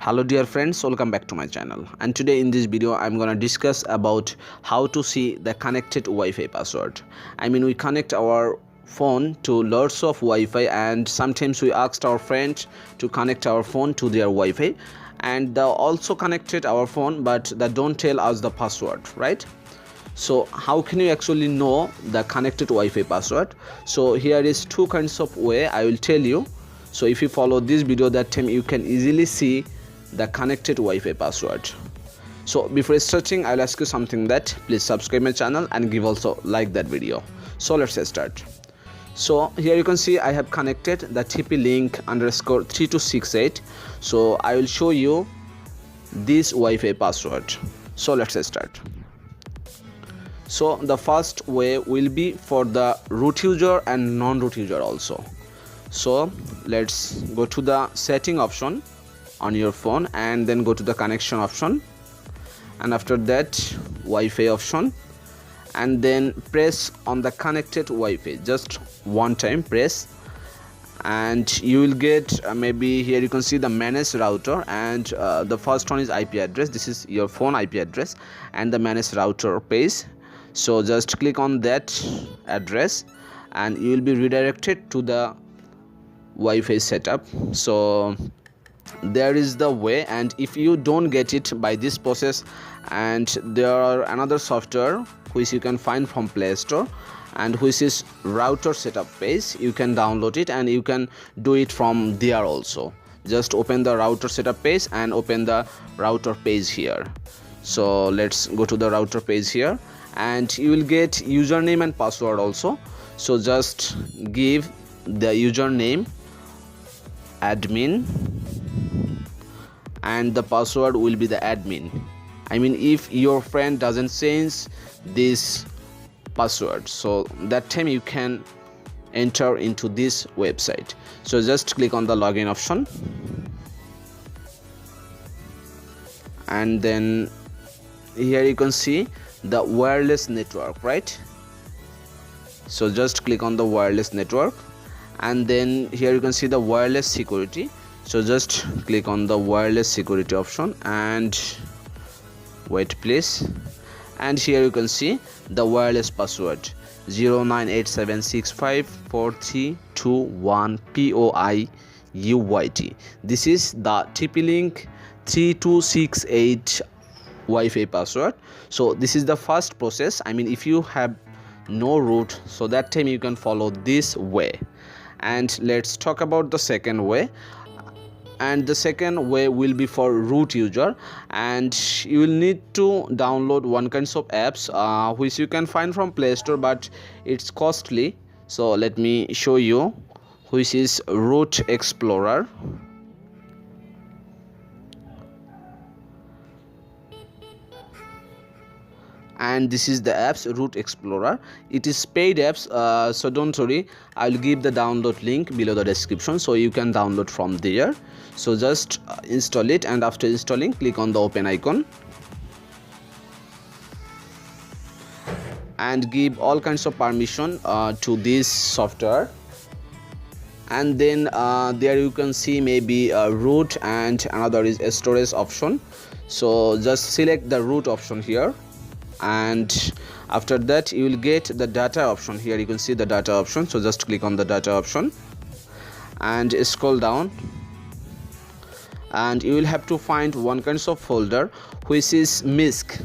Hello dear friends, welcome back to my channel. And today in this video I'm gonna discuss about how to see the connected Wi-Fi password. We connect our phone to lots of Wi-Fi, and sometimes we asked our friend to connect our phone to their Wi-Fi, and they also connected our phone but they don't tell us the password, right? So how can you actually know the connected Wi-Fi password? So here is two kinds of way I will tell you. So if you follow this video, that time you can easily see the connected Wi-Fi password. So before starting, I'll ask you something, that please subscribe my channel and give also like that video. So let's start. So here you can see I have connected the TP-Link _3268. So I will show you this Wi-Fi password. So let's start. So the first way will be for the root user and non-root user also. So let's go to the setting option on your phone and then go to the connection option, and after that Wi-Fi option, and then press on the connected Wi-Fi just one time, press, and you will get maybe here you can see the manage router, and the first one is IP address. This is your phone IP address and the manage router page. So just click on that address and you will be redirected to the Wi-Fi setup. So there is the way, and if you don't get it by this process, and there are another software which you can find from Play Store, and which is router setup page, you can download it and you can do it from there also. Just open the router setup page and open the router page here. So let's go to the router page here, and you will get username and password also. So just give the username admin and the password will be the admin. If your friend doesn't change this password, so that time you can enter into this website. So just click on the login option, and then here you can see the wireless network, right? So just click on the wireless network, and then here you can see the wireless security. So just click on the wireless security option and wait please, and here you can see the wireless password 0987654321POIUYT. This is the TP-Link 3268 Wi-Fi password. So this is the first process. If you have no root, so that time you can follow this way. And let's talk about the second way, and the second way will be for root user, and you will need to download one kinds of apps which you can find from Play Store, but it's costly. So let me show you, which is Root Explorer. And this is the apps Root Explorer. It is paid apps, so don't worry, I'll give the download link below the description, so you can download from there. So just install it, and after installing click on the open icon and give all kinds of permission to this software, and then there you can see maybe a root and another is a storage option. So just select the root option here, and after that you will get the data option. Here you can see the data option, so just click on the data option and scroll down, and you will have to find one kinds of folder which is MISC,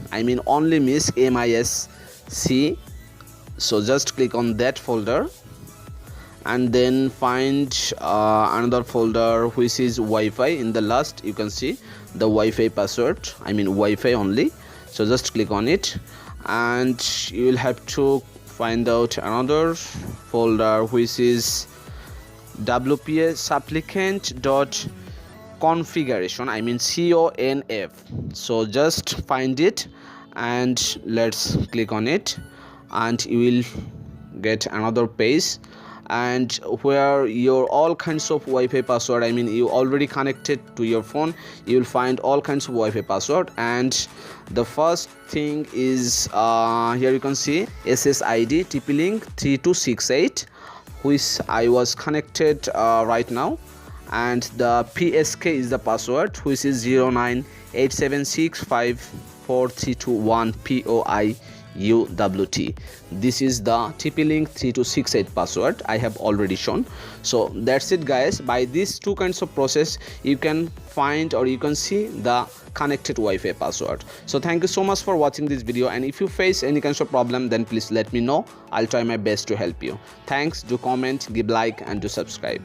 only MISC, MISC. So just click on that folder, and then find another folder which is Wi-Fi. In the last you can see the Wi-Fi password, Wi-Fi only. So just click on it, and you will have to find out another folder which is WPA supplicant dot configuration, CONF. So just find it and let's click on it, and you will get another page, and where your all kinds of Wi-Fi password, you already connected to your phone, you will find all kinds of Wi-Fi password. And the first thing is here you can see SSID TP-Link 3268, which I was connected right now, and the PSK is the password, which is 0987654321 POIUWT. This is the TP-Link 3268 password I have already shown. So that's it guys. By these two kinds of process you can find or you can see the connected Wi-Fi password. So thank you so much for watching this video, and if you face any kinds of problem then please let me know. I'll try my best to help you. Thanks. Do comment, give like and do subscribe.